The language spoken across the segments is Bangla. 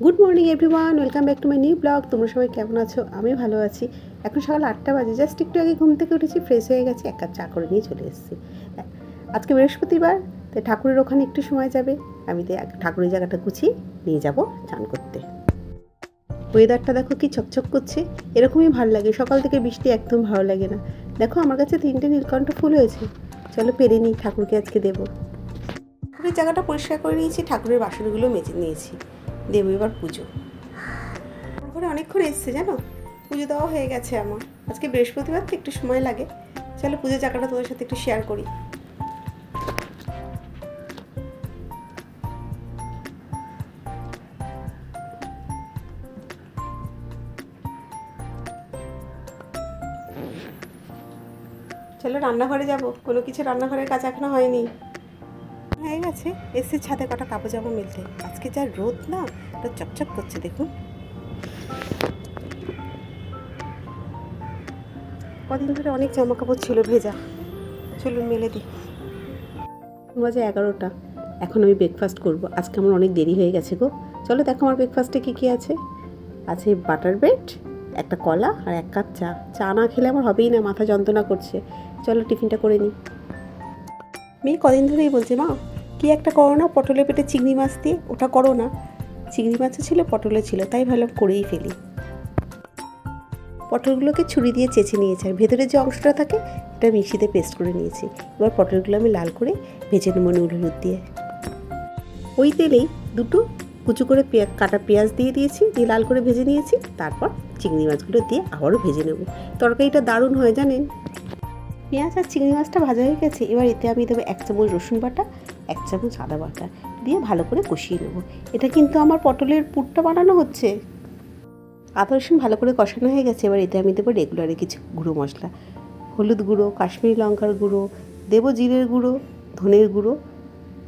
Good morning everyone, welcome back to my new blog. তোমরা সবাই কেমন আছো? আমি ভালো আছি। এখন সকাল 8টা বাজে, জাস্ট একটু আগে ঘুম থেকে উঠেছি, ফ্রেশ হয়ে গেছি, এক কাপ চা করে নিয়ে চলে এসেছি। আজকে বৃহস্পতিবার, তাই ঠাকুরের ওখানে একটু সময় যাবে। আমি ঠাকুরের জায়গাটা গুছিয়ে নিয়ে যাব চান করতে। ওয়েদারটা দেখো কি চকচক করছে, এরকমই ভালো লাগে। সকাল থেকে বৃষ্টি একদম ভালো লাগে না। দেখো আমার কাছে 3টে নীলকণ্ঠ ফুল হয়েছে, চলো পেরে নিই, ঠাকুরকে আজকে দেবো। ঠাকুরের জায়গাটা পরিষ্কার করে নিয়েছি, ঠাকুরের বাসনগুলো মেজে নিয়েছি, দেবো এবার পুজো। ঘরে অনেকক্ষণ এসছে জানো, পুজো দেওয়া হয়ে গেছে আমার। আজকে বৃহস্পতিবার তো একটু সময় লাগে। চলো পুজোর জায়গাটা তোমাদের সাথে একটু শেয়ার করি। চলো রান্নাঘরে যাব, কোনো কিছু রান্নাঘরের কাজ এখনো হয়নি। হয়ে গেছে, এসে ছাদে কটা কাপড় জামা মেলতে। আজকে যা রোদ না, এটা চকচক করছে দেখুন। কদিন ধরে অনেক জামা কাপড় ছিল ভেজা, চলুন মেলে দিই। বাজে 11টা, এখন আমি ব্রেকফাস্ট করব। আজকে আমার অনেক দেরি হয়ে গেছে গো। চলো দেখো আমার ব্রেকফাস্টে কী কী আছে। আছে বাটার ব্রেড, একটা কলা আর 1 কাপ চা। চা না খেলে আমার হবেই না, মাথা যন্ত্রণা করছে। চলো টিফিনটা করে নিই। মেয়ে কদিন ধরেই বলছে, মা কী একটা করো না, পটলের পেটে চিংড়ি মাছ দিয়ে, ওটা করো না। চিংড়ি মাছও ছিল, পটলও ছিল, তাই ভাবলাম করেই ফেলি। পটলগুলোকে ছুরি দিয়ে চেঁচে নিয়েছি, আর ভেতরে যে অংশটা থাকে এটা মিক্সিতে পেস্ট করে নিয়েছি। এবার পটলগুলো আমি লাল করে ভেজে নেবো নুন হলুদ দিয়ে। ওই তেলেই দুটো কুচু করে কাটা পেঁয়াজ দিয়ে দিয়েছি, দিয়ে লাল করে ভেজে নিয়েছি। তারপর চিংড়ি মাছগুলো দিয়ে আবারও ভেজে নেব। তরকারিটা দারুণ হয় জানেন। পেঁয়াজ আর চিংড়ি মাছটা ভাজা হয়ে গেছে। এবার এতে আমি দেবো 1 চামচ রসুন বাটা, 1 চামচ আদা বাটা, দিয়ে ভালো করে কষিয়ে নেব। এটা কিন্তু আমার পটলের পুরটা বানানো হচ্ছে। আদা রসুন ভালো করে কষানো হয়ে গেছে। এবার এতে আমি দেবো রেগুলারে কিছু গুঁড়ো মশলা, হলুদ গুঁড়ো, কাশ্মীরি লঙ্কার গুঁড়ো, দেবো জিরের গুঁড়ো, ধনের গুঁড়ো,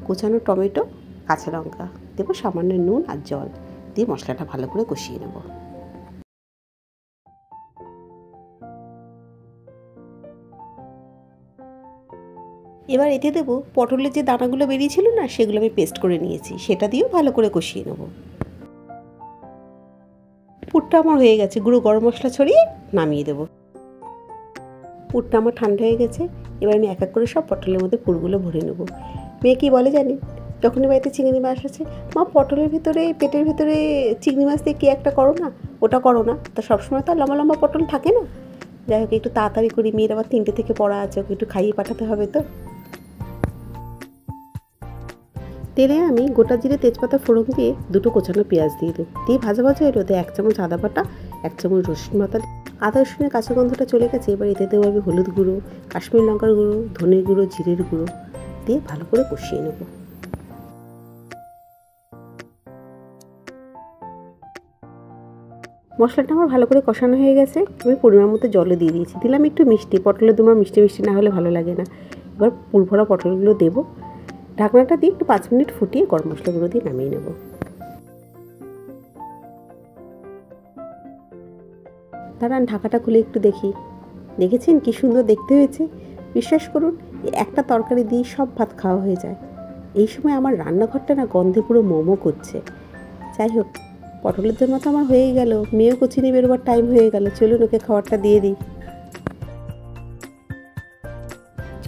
কোচানো টমেটো, কাঁচা লঙ্কা, দেবো সামান্য নুন আর জল, দিয়ে মশলাটা ভালো করে কষিয়ে নেব। এবার এতে দেবো পটলের যে দানাগুলো বেরিয়েছিল না, সেগুলো আমি পেস্ট করে নিয়েছি, সেটা দিয়েও ভালো করে কষিয়ে নেব। পুরটা আমার হয়ে গেছে, গুঁড়ো গরম মশলা ছড়িয়ে নামিয়ে দেবো। পুরটা আমার ঠান্ডা হয়ে গেছে। এবার আমি এক এক করে সব পটলের মধ্যে পুরগুলো ভরে নেব। মেয়ে কি বলে জানি, যখনই বাড়িতে চিংড়ি মাছ আছে, মা পটলের ভিতরে পেটের ভেতরে চিংড়ি মাছ দিয়ে কী একটা করো না, ওটা করো না। তা সবসময় তো আর লম্বা লম্বা পটল থাকে না। যাই হোক, একটু তাড়াতাড়ি করি, মেয়ের আবার 3টে থেকে পড়া আছে, ওকে একটু খাইয়ে পাঠাতে হবে তো। তেলে আমি গোটা জিরে তেজপাতা ফোড়ন দিয়ে দুটো কোচানো পেঁয়াজ দিয়ে দিই, দিয়ে ভাজা ভাজা এলো। ওতে 1 চামচ আদা বাটা, 1 চামচ রসুন বাটা। আদা রসুনের কাঁচা গন্ধটা চলে গেছে। এবার এতে দেবো আমি হলুদ গুঁড়ো, কাশ্মীরি লঙ্কার গুঁড়ো, ধনের গুঁড়ো, জিরের গুঁড়ো, দিয়ে ভালো করে কষিয়ে নেব। মশলাটা আমার ভালো করে কষানো হয়ে গেছে। আমি পরিমাণ মতো জলও দিয়ে দিয়েছি, দিলাম একটু মিষ্টি। পটলের দোমা মিষ্টি মিষ্টি না হলে ভালো লাগে না। এবার পুর ভরা পটলগুলো দেবো। ঢাকনাটা দিয়ে একটু 5 মিনিট ফুটিয়ে গরম মশলাগুলো দিয়ে নামিয়ে নেব। দাঁড়ান, ঢাকাটা খুলে একটু দেখি। দেখেছেন কি সুন্দর দেখতে হয়েছে? বিশ্বাস করুন, একটা তরকারি দিয়ে সব ভাত খাওয়া হয়ে যায়। এই সময় আমার রান্নাঘরটা না গন্ধে পুরো মোমো করছে। যাই হোক, পটলের দোরমা তো আমার হয়েই গেল। মেয়েও কোচিনে বেরোবার টাইম হয়ে গেল, চলুন ওকে খাবারটা দিয়ে দিই।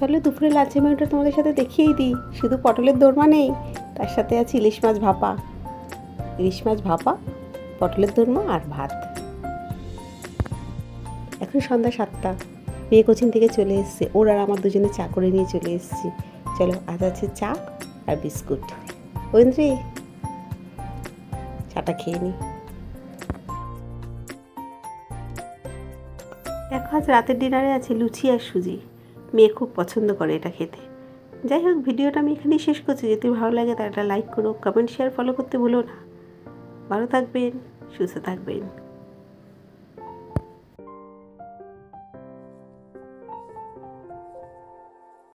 চলো দুপুরে লাঞ্চের মেনুটা তোমাদের সাথে দেখিয়েই দিই। শুধু পটলের দোরমা নেই, তার সাথে আছে ইলিশ মাছ ভাপা। ইলিশ মাছ ভাপা, পটলের দোরমা আর ভাত। এখন সন্ধ্যা 7টা, মেয়ে কোচিং থেকে চলে এসছে। ওর আর আমার দুজনে চা করে নিয়ে চলে এসেছি। চলো, আজ আছে চা আর বিস্কুট। ঐন্দ্রি, চাটা খেয়ে নিই। দেখো, আজ রাতের ডিনারে আছে লুচি আর সুজি। মেয়ে খুব পছন্দ করে এটা খেতে। যাই হোক, ভিডিওটা আমি এখানেই শেষ করছি। যদি ভালো লাগে তাহলে একটা লাইক করো, কমেন্ট, শেয়ার, ফলো করতে ভুলো না। ভালো থাকবেন, সুস্থ থাকবেন।